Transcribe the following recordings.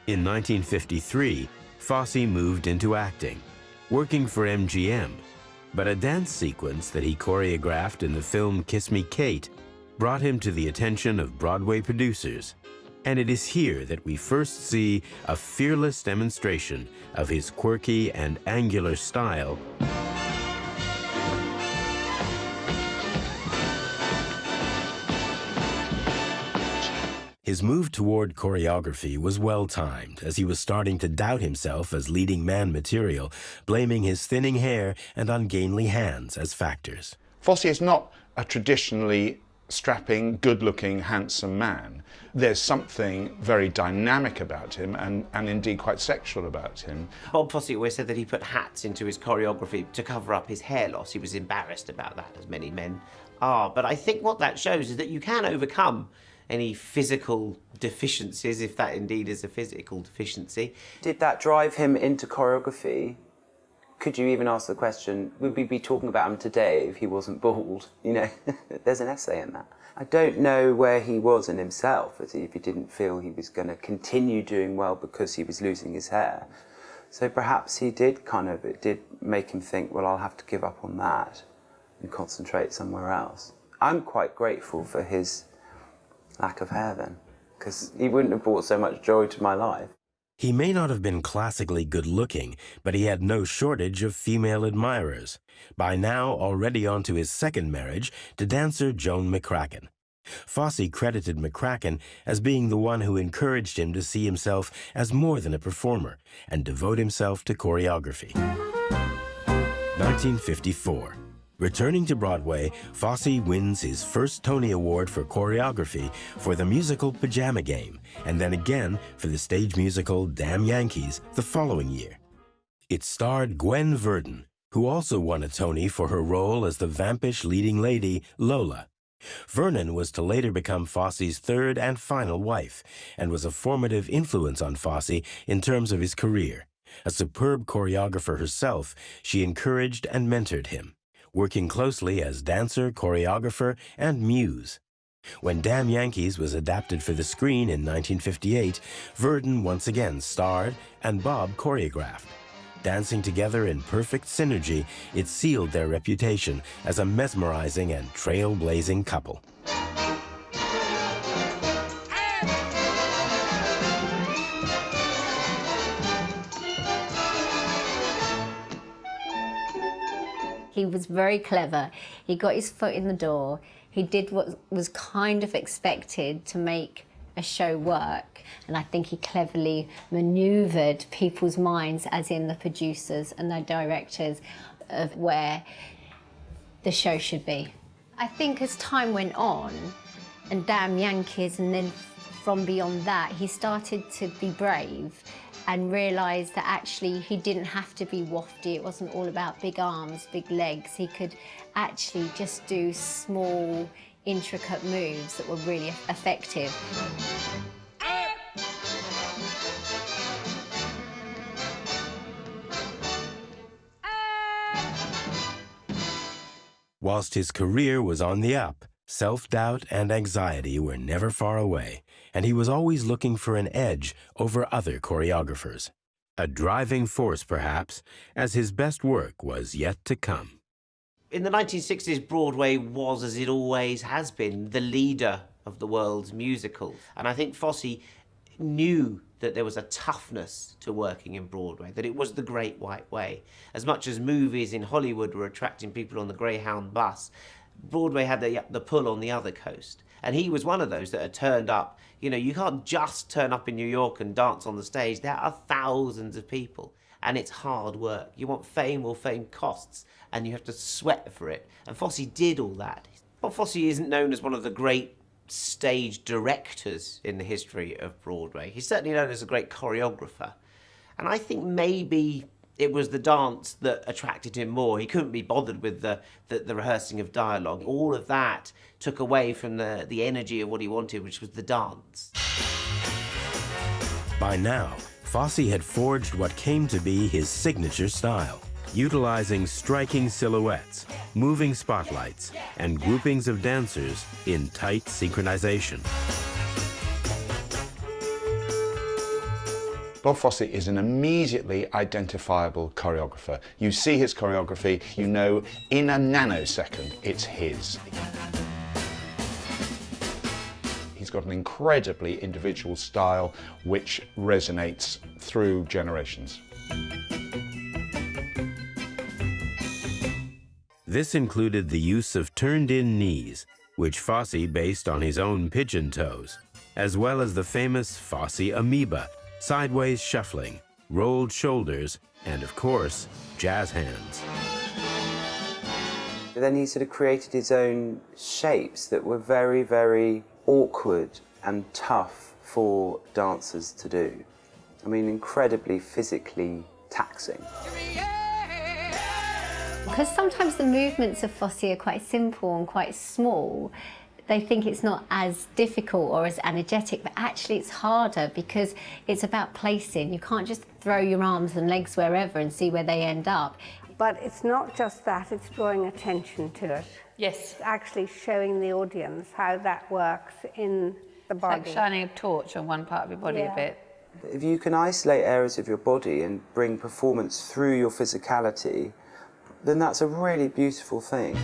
In 1953, Fosse moved into acting, working for MGM, but a dance sequence that he choreographed in the film Kiss Me, Kate brought him to the attention of Broadway producers, and it is here that we first see a fearless demonstration of his quirky and angular style. His move toward choreography was well-timed, as he was starting to doubt himself as leading man material, blaming his thinning hair and ungainly hands as factors. Fosse is not a traditionally strapping, good-looking, handsome man. There's something very dynamic about him and indeed quite sexual about him. Bob Fosse always said that he put hats into his choreography to cover up his hair loss. He was embarrassed about that, as many men are. But I think what that shows is that you can overcome any physical deficiencies, if that indeed is a physical deficiency. Did that drive him into choreography? Could you even ask the question, would we be talking about him today if he wasn't bald? You know, there's an essay in that. I don't know where he was in himself, if he didn't feel he was going to continue doing well because he was losing his hair. So perhaps he did it did make him think, well, I'll have to give up on that and concentrate somewhere else. I'm quite grateful for his lack of hair then, because he wouldn't have brought so much joy to my life. He may not have been classically good-looking, but he had no shortage of female admirers, by now already on to his second marriage to dancer Joan McCracken. Fosse credited McCracken as being the one who encouraged him to see himself as more than a performer and devote himself to choreography. 1954. Returning to Broadway, Fosse wins his first Tony Award for choreography for the musical Pajama Game, and then again for the stage musical Damn Yankees the following year. It starred Gwen Verdon, who also won a Tony for her role as the vampish leading lady, Lola. Vernon was to later become Fosse's third and final wife, and was a formative influence on Fosse in terms of his career. A superb choreographer herself, she encouraged and mentored him, working closely as dancer, choreographer, and muse. When Damn Yankees was adapted for the screen in 1958, Verdon once again starred and Bob choreographed. Dancing together in perfect synergy, it sealed their reputation as a mesmerizing and trailblazing couple. He was very clever. He got his foot in the door. He did what was kind of expected to make a show work. And I think he cleverly manoeuvred people's minds, as in the producers and the directors, of where the show should be. I think as time went on, and Damn Yankees, and then from beyond that, he started to be brave and realised that actually he didn't have to be wafty. It wasn't all about big arms, big legs. He could actually just do small, intricate moves that were really effective. Whilst his career was on the up, self-doubt and anxiety were never far away, and he was always looking for an edge over other choreographers. A driving force, perhaps, as his best work was yet to come. In the 1960s, Broadway was, as it always has been, the leader of the world's musicals. And I think Fosse knew that there was a toughness to working in Broadway, that it was the Great White Way. As much as movies in Hollywood were attracting people on the Greyhound bus, Broadway had the pull on the other coast. And he was one of those that had turned up. You know, you can't just turn up in New York and dance on the stage. There are thousands of people, and it's hard work. You want fame, well, fame costs, and you have to sweat for it. And Fosse did all that. Bob Fosse isn't known as one of the great stage directors in the history of Broadway. He's certainly known as a great choreographer. And I think maybe it was the dance that attracted him more. He couldn't be bothered with the rehearsing of dialogue. All of that took away from the energy of what he wanted, which was the dance. By now, Fosse had forged what came to be his signature style, utilizing striking silhouettes, moving spotlights, and groupings of dancers in tight synchronization. Bob Fosse is an immediately identifiable choreographer. You see his choreography, you know in a nanosecond it's his. He's got an incredibly individual style which resonates through generations. This included the use of turned-in knees, which Fosse based on his own pigeon toes, as well as the famous Fosse amoeba, sideways shuffling, rolled shoulders, and of course, jazz hands. Then he sort of created his own shapes that were very, very awkward and tough for dancers to do. I mean, incredibly physically taxing. Because sometimes the movements of Fosse are quite simple and quite small, they think it's not as difficult or as energetic, but actually it's harder because it's about placing. You can't just throw your arms and legs wherever and see where they end up. But it's not just that, it's drawing attention to it. Yes. It's actually showing the audience how that works in the body. Like shining a torch on one part of your body a bit. If you can isolate areas of your body and bring performance through your physicality, then that's a really beautiful thing.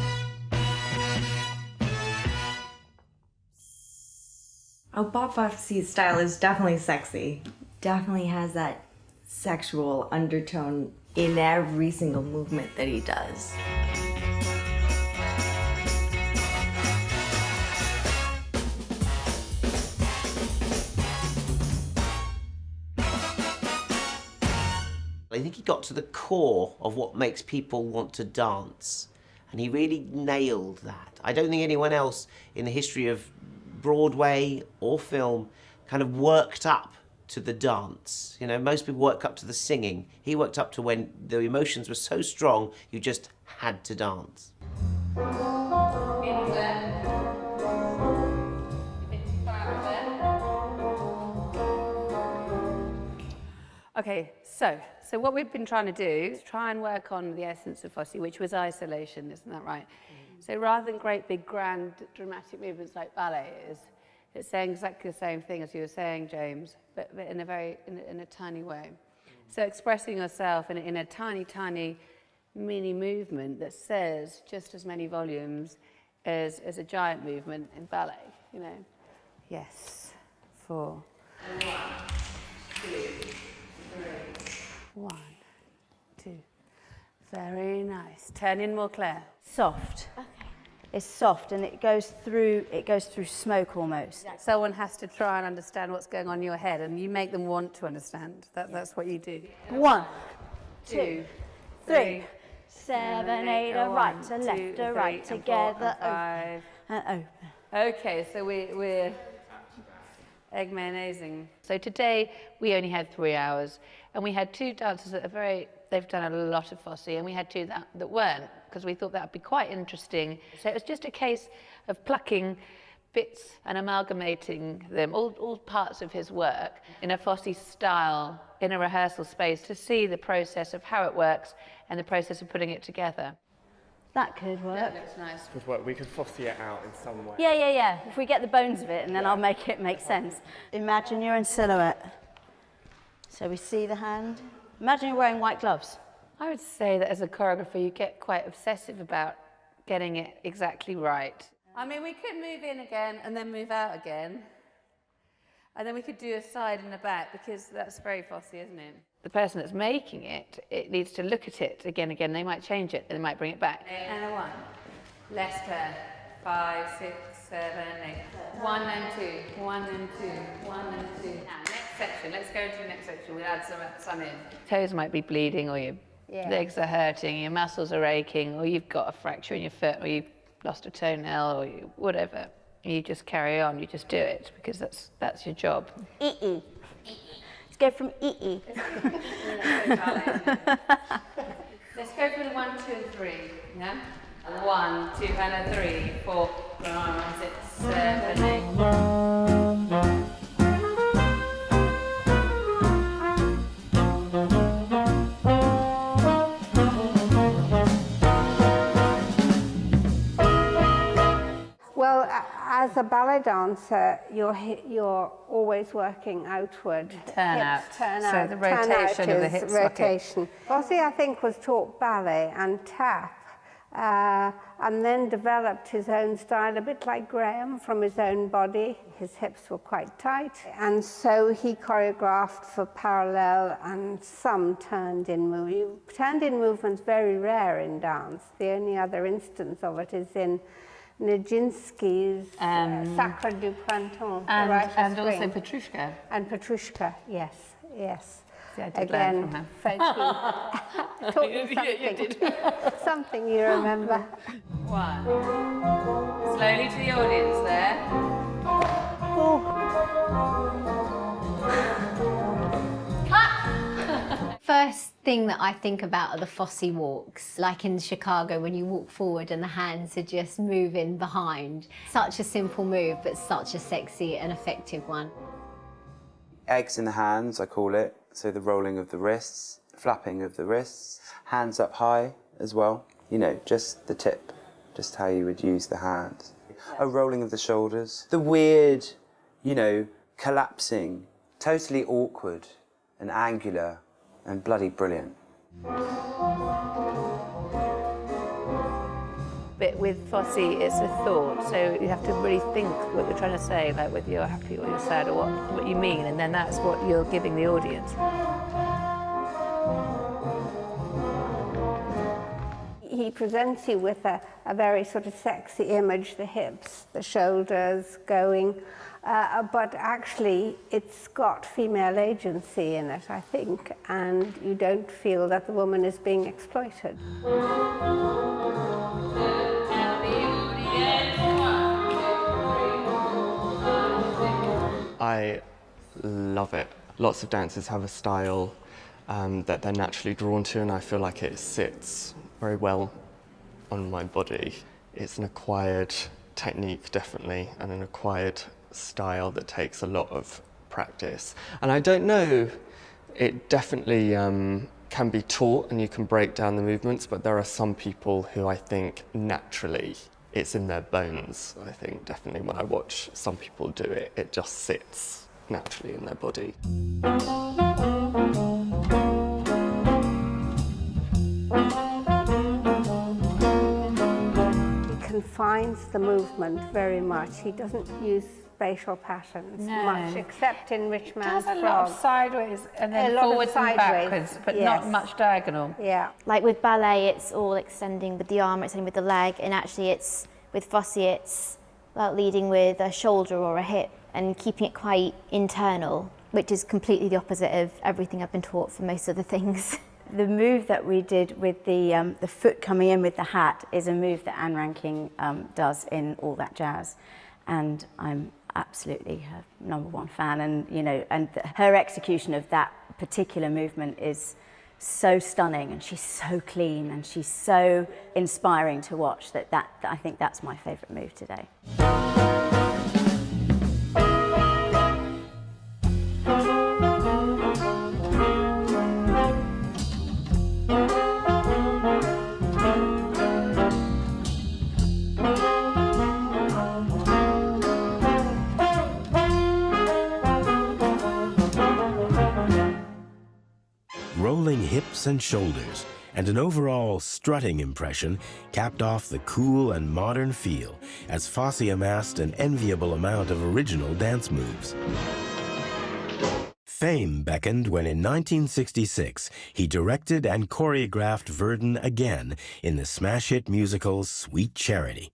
Oh, Bob Fosse's style is definitely sexy. Definitely has that sexual undertone in every single movement that he does. I think he got to the core of what makes people want to dance, and he really nailed that. I don't think anyone else in the history of Broadway or film kind of worked up to the dance. You know, most people work up to the singing. He worked up to when the emotions were so strong, you just had to dance. Okay, so what we've been trying to do is try and work on the essence of Fosse, which was isolation, isn't that right? So rather than great big grand dramatic movements like ballet is, it's saying exactly the same thing as you were saying, James, but in a tiny way. So expressing yourself in a tiny mini movement that says just as many volumes as a giant movement in ballet, you know. Yes, 4. 1, 2, 3. 1, 2. Very nice. Turn in more, Claire. Soft. Okay. It's soft and it goes through smoke almost. Exactly. Someone has to try and understand what's going on in your head, and you make them want to understand. That's what you do. 1, 2, 3, 7, 8, a right, a left, a right, together, 5. and open. Okay, so we're egg mayonnaising. So today we only had 3 hours, and we had 2 dancers that are they've done a lot of Fosse, and we had 2 that weren't, because we thought that would be quite interesting. So it was just a case of plucking bits and amalgamating them, all parts of his work, in a Fosse style, in a rehearsal space, to see the process of how it works and the process of putting it together. That could work. That looks nice. Could work. We could Fosse it out in some way. Yeah. If we get the bones of it, and then I'll make it make sense. Imagine you're in silhouette. So we see the hand. Imagine you're wearing white gloves. I would say that as a choreographer, you get quite obsessive about getting it exactly right. I mean, we could move in again and then move out again. And then we could do a side and a back, because that's very Fosse, isn't it? The person that's making it needs to look at it again. They might change it, and they might bring it back. And a 1. Less turn. 5, 6, 7, 8. 1 and 2. 1 and 2. 1 and 2. Now, next section. Let's go into the next section. We'll add some in. Toes might be bleeding, or your legs are hurting, your muscles are aching, or you've got a fracture in your foot, or you've lost a toenail, or whatever. You just carry on. You just do it, because that's your job. E-E. Let's go from E-E. Let's go for the 1, 2, and 3. Yeah? 1, 2, and a 3, 4, 5, 6, 7, 8. Well, as as a ballet dancer, you're always working outward. Turn out. Turn So out. the rotation of the hip socket. Rotation. Fosse, I think, was taught ballet and tap, and then developed his own style, a bit like Graham, from his own body. His hips were quite tight, and so he choreographed for parallel and some turned-in movements. Turned-in movements very rare in dance. The only other instance of it is in Nijinsky's Sacre du Printemps, and also Petrushka. And Petrushka, yes, yes. See, I did learn from him. French taught you something. Something you remember. One. Slowly to the audience there. First thing that I think about are the Fosse walks, like in Chicago when you walk forward and the hands are just moving behind. Such a simple move, but such a sexy and effective one. Eggs in the hands, I call it. So the rolling of the wrists, flapping of the wrists, hands up high as well. You know, just the tip, just how you would use the hands. A rolling of the shoulders. The weird, you know, collapsing, totally awkward and angular and bloody brilliant. But with Fosse, it's a thought, so you have to really think what you're trying to say, like whether you're happy or you're sad or what you mean, and then that's what you're giving the audience. He presents you with a very sort of sexy image, the hips, the shoulders going, but actually it's got female agency in it, I think, and you don't feel that the woman is being exploited. I love it. Lots of dancers have a style that they're naturally drawn to, and I feel like it sits very well on my body. It's an acquired technique, definitely, and an acquired style that takes a lot of practice. And I don't know, it definitely can be taught and you can break down the movements, but there are some people who I think naturally it's in their bones. I think definitely when I watch some people do it, it just sits naturally in their body. He confines the movement very much. He doesn't use spatial patterns much, except in Rich Man's Frog. A lot of sideways and then forwards and backwards, but not much diagonal. Yeah. Like with ballet, it's all extending with the arm, extending with the leg, and actually it's, with Fosse, it's about leading with a shoulder or a hip and keeping it quite internal, which is completely the opposite of everything I've been taught for most of the things. The move that we did with the foot coming in with the hat is a move that Anne Ranking does in All That Jazz, and I'm absolutely her #1 fan, and you know, and her execution of that particular movement is so stunning, and she's so clean, and she's so inspiring to watch. That I think that's my favourite move today. Rolling hips and shoulders, and an overall strutting impression capped off the cool and modern feel as Fosse amassed an enviable amount of original dance moves. Fame beckoned when in 1966 he directed and choreographed Verdun again in the smash hit musical Sweet Charity.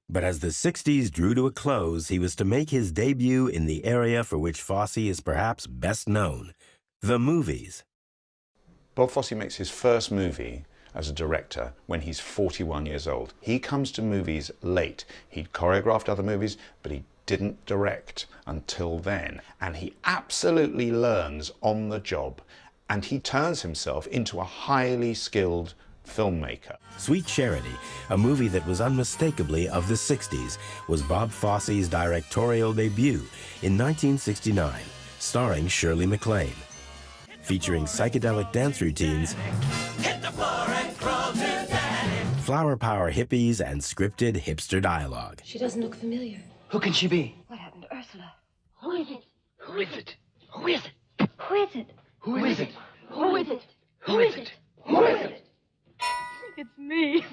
But as the 60s drew to a close, he was to make his debut in the area for which Fosse is perhaps best known, the movies. Bob Fosse makes his first movie as a director when he's 41 years old. He comes to movies late. He'd choreographed other movies, but he didn't direct until then. And he absolutely learns on the job, and he turns himself into a highly skilled filmmaker. Sweet Charity, a movie that was unmistakably of the 60s, was Bob Fosse's directorial debut in 1969, starring Shirley MacLaine. Featuring psychedelic dance routines, flower power hippies, and scripted hipster dialogue. She doesn't look familiar. Who can she be? What happened to Ursula? Who is it? Who is it? Who is it? Who is it? Who is it? Who is it? Who is it? Who is it? It's me.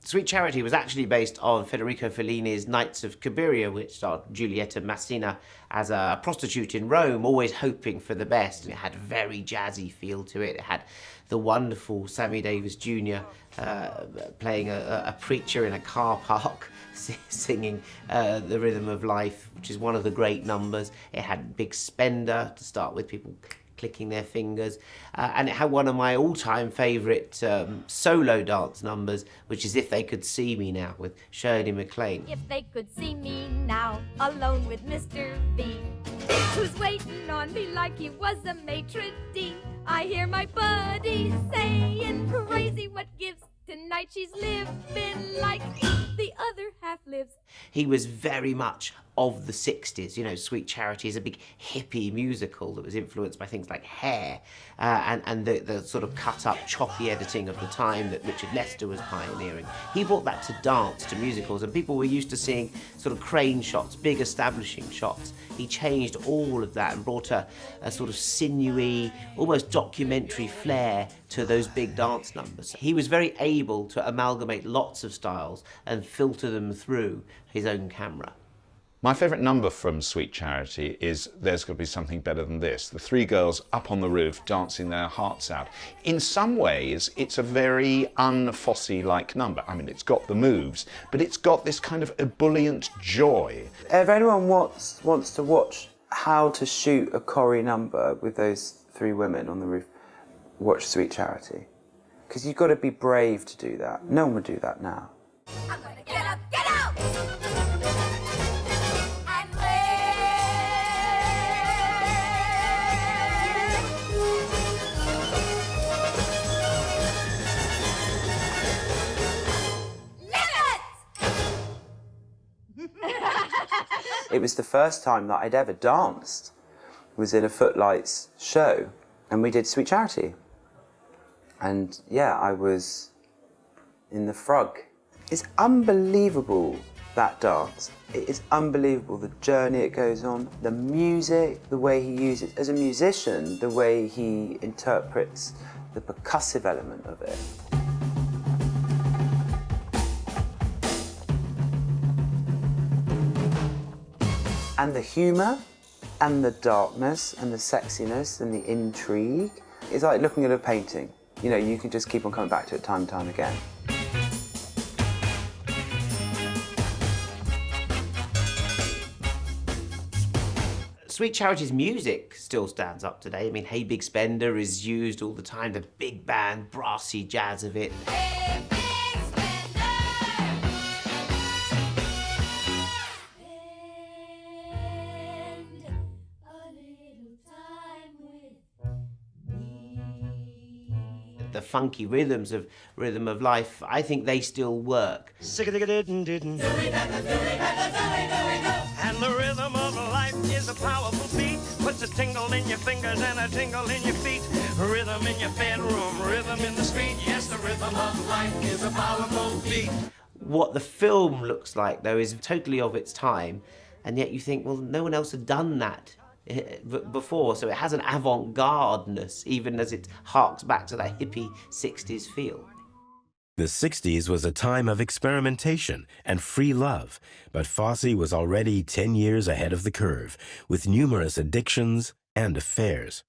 Sweet Charity was actually based on Federico Fellini's Nights of Cabiria, which starred Giulietta Massina as a prostitute in Rome, always hoping for the best. And it had a very jazzy feel to it. It had the wonderful Sammy Davis Jr. Playing a preacher in a car park, singing The Rhythm of Life, which is one of the great numbers. It had Big Spender to start with, people clicking their fingers, and it had one of my all-time favourite solo dance numbers, which is If They Could See Me Now, with Shirley MacLaine. If they could see me now, alone with Mr. B, who's waiting on me like he was a maitre d'. I hear my buddies saying, crazy what gives. Tonight she's living like the other half lives. He was very much of the 60s. You know, Sweet Charity is a big hippie musical that was influenced by things like Hair and the sort of cut-up, choppy editing of the time that Richard Lester was pioneering. He brought that to dance, to musicals, and people were used to seeing sort of crane shots, big establishing shots. He changed all of that and brought a sort of sinewy, almost documentary flair to those big dance numbers. He was very able to amalgamate lots of styles and filter them through his own camera. My favourite number from Sweet Charity is There's Got to Be Something Better Than This. The three girls up on the roof dancing their hearts out. In some ways, it's a very un-Fosse-like number. I mean, it's got the moves, but it's got this kind of ebullient joy. If anyone wants to watch how to shoot a choreo number with those three women on the roof, watch Sweet Charity. Because you've got to be brave to do that. No one would do that now. I'm gonna get up, get out! It was the first time that I'd ever danced, was in a Footlights show, and we did Sweet Charity. And yeah, I was in the frog. It's unbelievable, that dance. It is unbelievable, the journey it goes on, the music, the way he uses, as a musician, the way he interprets the percussive element of it. And the humour, and the darkness, and the sexiness, and the intrigue. It's like looking at a painting. You know, you can just keep on coming back to it time and time again. Sweet Charity's music still stands up today. I mean, Hey Big Spender is used all the time, the big band, brassy jazz of it. Hey, big spender! Spend a little time with me. The funky rhythms of Rhythm of Life, I think they still work. And the rhythm of life is a powerful beat. Puts a tingle in your fingers and a tingle in your feet. Rhythm in your bedroom, rhythm in the street. Yes, the rhythm of life is a powerful beat. What the film looks like, though, is totally of its time, and yet you think, well, no one else had done that before, so it has an avant-gardeness, even as it harks back to that hippie 60s feel. The 60s was a time of experimentation and free love, but Fosse was already 10 years ahead of the curve, with numerous addictions and affairs.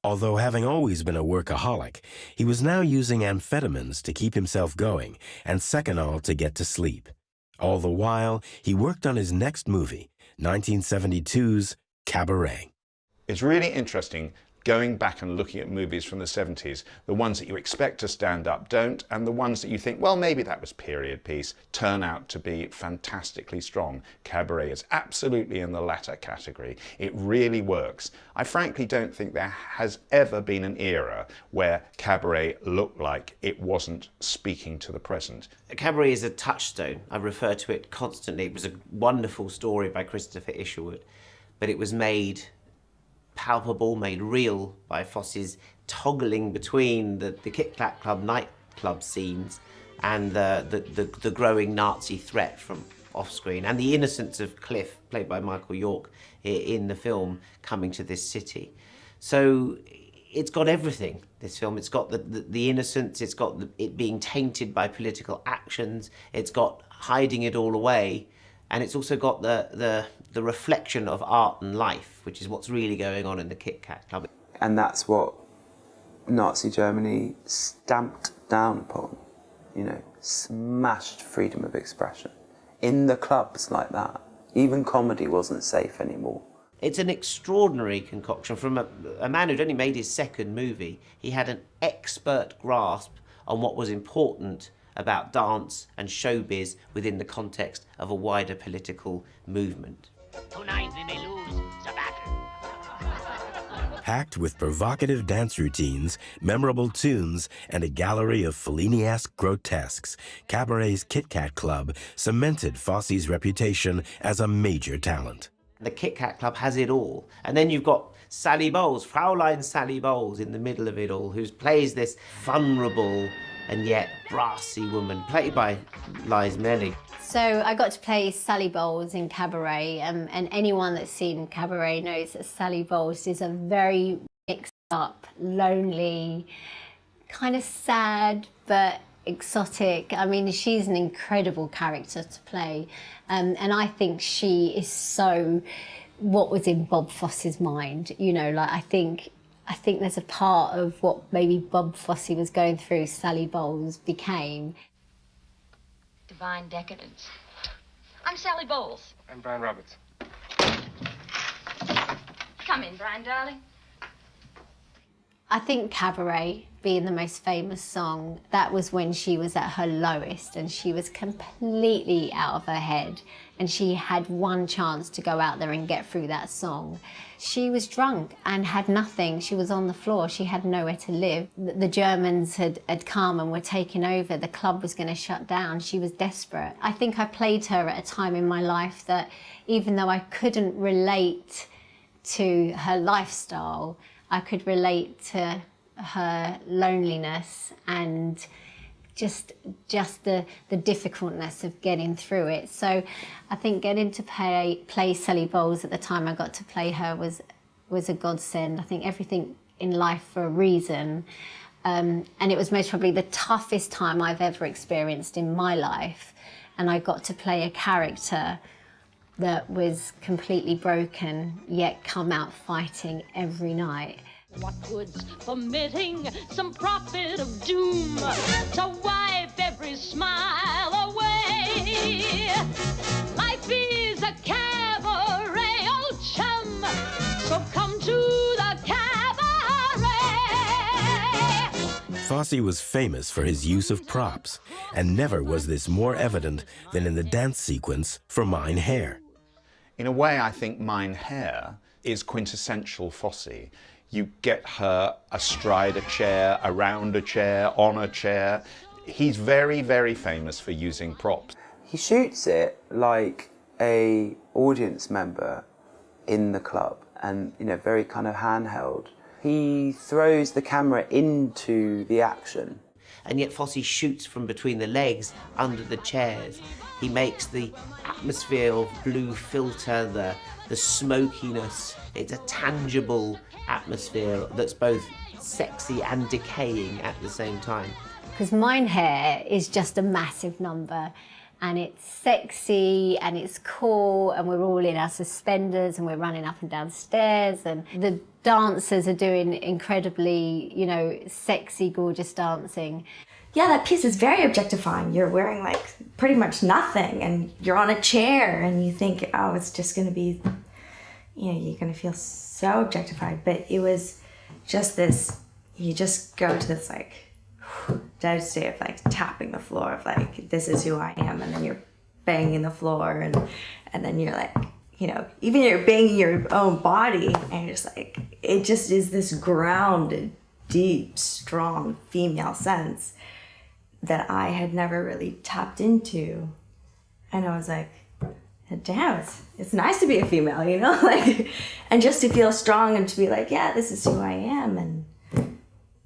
Although having always been a workaholic, he was now using amphetamines to keep himself going and Seconal to get to sleep. All the while, he worked on his next movie, 1972's Cabaret. It's really interesting going back and looking at movies from the 70s, the ones that you expect to stand up don't, and the ones that you think, well, maybe that was period piece, turn out to be fantastically strong. Cabaret is absolutely in the latter category. It really works. I frankly don't think there has ever been an era where Cabaret looked like it wasn't speaking to the present. Cabaret is a touchstone. I refer to it constantly. It was a wonderful story by Christopher Isherwood, but it was made palpable, made real by Fosse's toggling between the Kit Kat Club nightclub scenes and the growing Nazi threat from off screen, and the innocence of Cliff, played by Michael York in the film, coming to this city. So it's got everything, this film. It's got the innocence, it's got it being tainted by political actions, it's got hiding it all away, and it's also got the reflection of art and life, which is what's really going on in the Kit Kat Club. And that's what Nazi Germany stamped down upon, you know, smashed freedom of expression. In the clubs like that, even comedy wasn't safe anymore. It's an extraordinary concoction from a man who'd only made his second movie. He had an expert grasp on what was important about dance and showbiz within the context of a wider political movement. Tonight we may lose the battle. Packed with provocative dance routines, memorable tunes, and a gallery of Fellini-esque grotesques, Cabaret's Kit Kat Club cemented Fosse's reputation as a major talent. The Kit Kat Club has it all. And then you've got Sally Bowles, Fraulein Sally Bowles, in the middle of it all, who plays this vulnerable and yet brassy woman, played by Louise Melly. So I got to play Sally Bowles in Cabaret, and anyone that's seen Cabaret knows that Sally Bowles is a very mixed up, lonely, kind of sad, but exotic. I mean, she's an incredible character to play. And I think she is so what was in Bob Fosse's mind. You know, like I think there's a part of what maybe Bob Fosse was going through, Sally Bowles became. Divine decadence. I'm Sally Bowles. I'm Brian Roberts. Come in, Brian, darling. I think Cabaret, being the most famous song, that was when she was at her lowest and she was completely out of her head, and she had one chance to go out there and get through that song. She was drunk and had nothing. She was on the floor. She had nowhere to live. The Germans had come and were taking over. The club was going to shut down. She was desperate. I think I played her at a time in my life that, even though I couldn't relate to her lifestyle, I could relate to her loneliness and just the difficultness of getting through it. So I think getting to play Sally Bowles at the time I got to play her was a godsend. I think everything in life for a reason. And it was most probably the toughest time I've ever experienced in my life. And I got to play a character that was completely broken, yet come out fighting every night. What good's permitting some prophet of doom to wipe every smile away? Life is a cabaret, old chum, so come to the cabaret. Fosse was famous for his use of props, and never was this more evident than in the dance sequence for Mein Herr. In a way, I think Mein Herr is quintessential Fosse. You get her astride a chair, around a chair, on a chair. He's very, very famous for using props. He shoots it like a audience member in the club, and, you know, very kind of handheld. He throws the camera into the action. And yet Fosse shoots from between the legs, under the chairs. He makes the atmosphere of blue filter, the smokiness. It's a tangible atmosphere that's both sexy and decaying at the same time. Because Mein Herr is just a massive number, and it's sexy and it's cool, and we're all in our suspenders and we're running up and down stairs, and the dancers are doing incredibly, you know, sexy, gorgeous dancing. Yeah, that piece is very objectifying. You're wearing like pretty much nothing and you're on a chair and you think, oh, it's just gonna be, you know, you're gonna feel so objectified. But it was just this, you just go to this like dead state of like tapping the floor of like, this is who I am. And then you're banging the floor and then you're like, you know, even you're banging your own body and you're just like, it just is this grounded, deep, strong female sense that I had never really tapped into. And I was like, damn, it's nice to be a female, you know? Like, and just to feel strong and to be like, yeah, this is who I am, and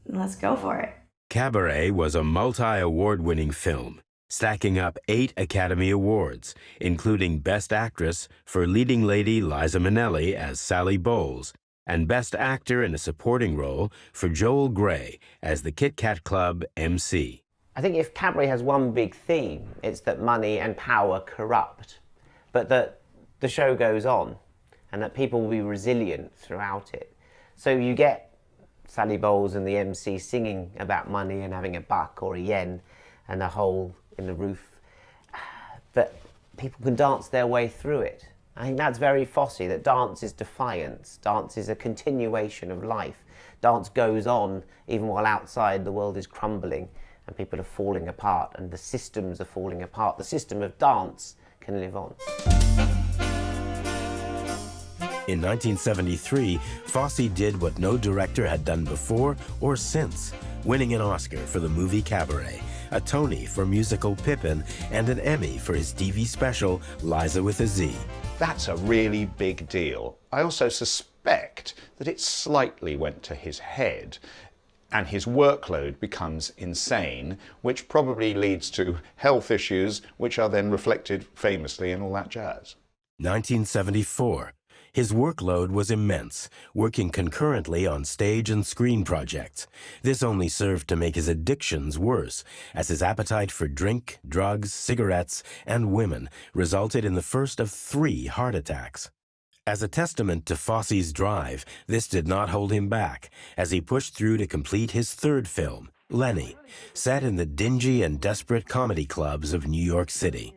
let's go for it. Cabaret was a multi-award-winning film. stacking up 8 Academy Awards, including Best Actress for leading lady Liza Minnelli as Sally Bowles, and Best Actor in a Supporting Role for Joel Grey as the Kit Kat Club MC. I think if Cabaret has one big theme, it's that money and power corrupt, but that the show goes on and that people will be resilient throughout it. So you get Sally Bowles and the MC singing about money and having a buck or a yen and a hole in the roof, but people can dance their way through it. I think that's very Fosse, that dance is defiance, dance is a continuation of life. Dance goes on even while outside the world is crumbling and people are falling apart and the systems are falling apart. The system of dance can live on. In 1973, Fosse did what no director had done before or since, winning an Oscar for the movie Cabaret, a Tony for musical Pippin, and an Emmy for his TV special Liza with a Z. That's a really big deal. I also suspect that it slightly went to his head and his workload becomes insane, which probably leads to health issues, which are then reflected famously in all that jazz. 1974. His workload was immense, working concurrently on stage and screen projects. This only served to make his addictions worse, as his appetite for drink, drugs, cigarettes, and women resulted in the first of 3 heart attacks. As a testament to Fosse's drive, this did not hold him back, as he pushed through to complete his 3rd film, Lenny, set in the dingy and desperate comedy clubs of New York City.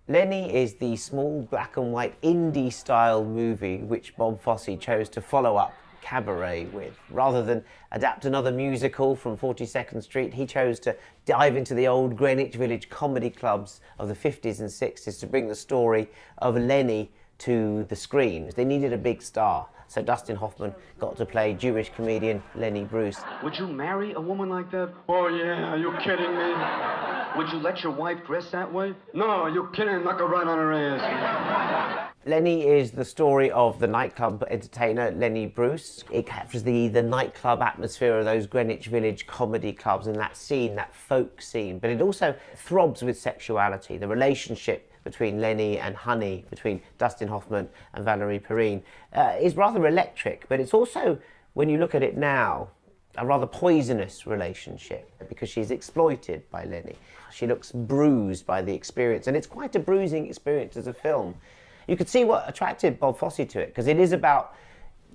Lenny is the small black and white indie-style movie which Bob Fosse chose to follow up Cabaret with. Rather than adapt another musical from 42nd Street, he chose to dive into the old Greenwich Village comedy clubs of the 50s and 60s to bring the story of Lenny to the screen. They needed a big star, so Dustin Hoffman got to play Jewish comedian Lenny Bruce. Would you marry a woman like that? Oh yeah, are you kidding me? Would you let your wife dress that way? No, you're kidding, knock her right on her ass. Lenny is the story of the nightclub entertainer Lenny Bruce. It captures the nightclub atmosphere of those Greenwich Village comedy clubs and that scene, that folk scene. But it also throbs with sexuality. The relationship between Lenny and Honey, between Dustin Hoffman and Valerie Perrine, is rather electric. But it's also, when you look at it now, a rather poisonous relationship because she's exploited by Lenny. She looks bruised by the experience, and it's quite a bruising experience as a film. You could see what attracted Bob Fosse to it, because it is about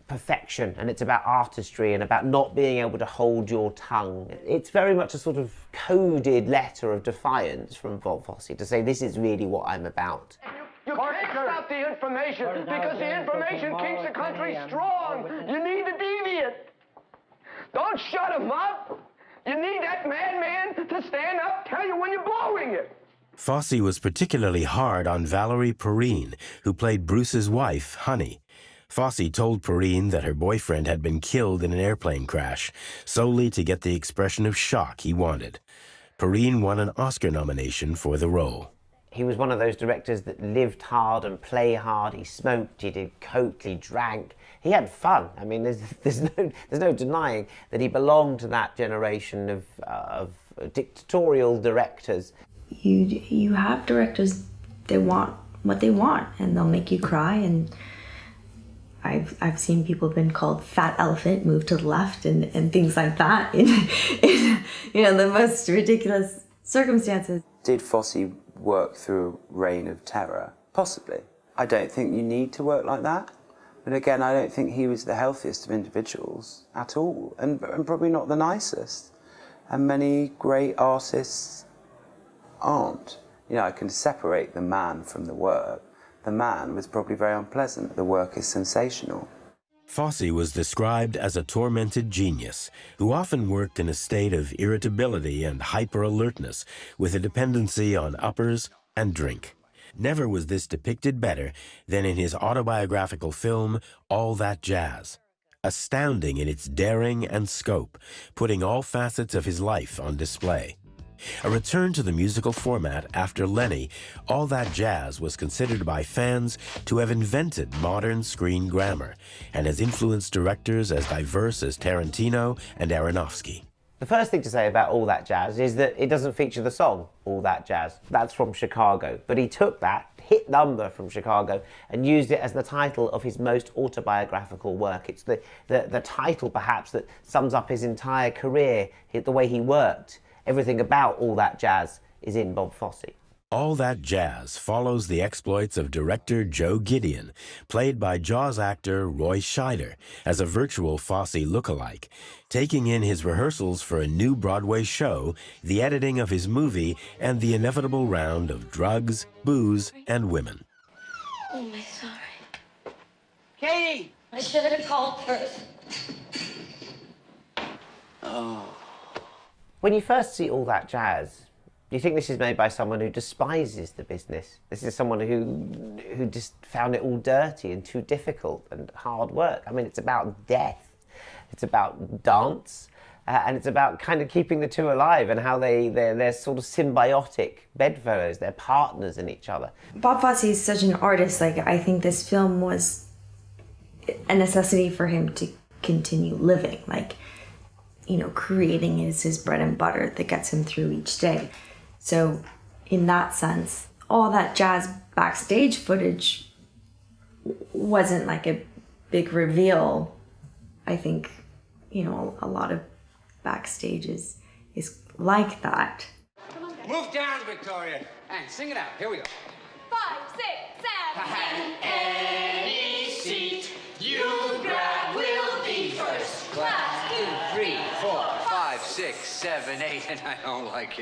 perfection and it's about artistry and about not being able to hold your tongue. It's very much a sort of coded letter of defiance from Bob Fosse to say, this is really what I'm about. You can't stop the information because the information keeps the country strong. You need the deviant. Don't shut him up. You need that madman to stand up, tell you when you're blowing it. Fosse was particularly hard on Valerie Perrine, who played Bruce's wife, Honey. Fosse told Perrine that her boyfriend had been killed in an airplane crash, solely to get the expression of shock he wanted. Perrine won an Oscar nomination for the role. He was one of those directors that lived hard and played hard. He smoked, he did coke, he drank. He had fun. I mean, there's no denying that he belonged to that generation of dictatorial directors. You have directors that want what they want, and they'll make you cry. And I've seen people been called fat elephant, move to the left, and things like that in the most ridiculous circumstances. Did Fosse work through a reign of terror? Possibly. I don't think you need to work like that. But again, I don't think he was the healthiest of individuals at all, and probably not the nicest. And many great artists aren't. I can separate the man from the work. The man was probably very unpleasant. The work is sensational. Fosse was described as a tormented genius who often worked in a state of irritability and hyper-alertness with a dependency on uppers and drink. Never was this depicted better than in his autobiographical film, All That Jazz. Astounding in its daring and scope, putting all facets of his life on display. A return to the musical format after Lenny, All That Jazz was considered by fans to have invented modern screen grammar and has influenced directors as diverse as Tarantino and Aronofsky. The first thing to say about All That Jazz is that it doesn't feature the song All That Jazz. That's from Chicago. But he took that hit number from Chicago and used it as the title of his most autobiographical work. It's the title, perhaps, that sums up his entire career, the way he worked. Everything about All That Jazz is in Bob Fosse. All That Jazz follows the exploits of director Joe Gideon, played by Jaws actor Roy Scheider, as a virtual Fosse lookalike, taking in his rehearsals for a new Broadway show, the editing of his movie, and the inevitable round of drugs, booze, and women. Oh, my sorry. Katie! I should have called first. Oh. When you first see All That Jazz, you think this is made by someone who despises the business. This is someone who just found it all dirty and too difficult and hard work. I mean, it's about death. It's about dance. And it's about kind of keeping the two alive and how they're sort of symbiotic bedfellows. They're partners in each other. Bob Fosse is such an artist. Like, I think this film was a necessity for him to continue living. Like, you know, creating is his bread and butter that gets him through each day. So in that sense, All That Jazz backstage footage wasn't like a big reveal. I think, you know, a lot of backstage is like that. Move down, Victoria, and sing it out. Here we go. 5, 6, 7, 8. Any seat you grab will be first class. 2, 3, 4, 5, 6, 7, 8, and I don't like it.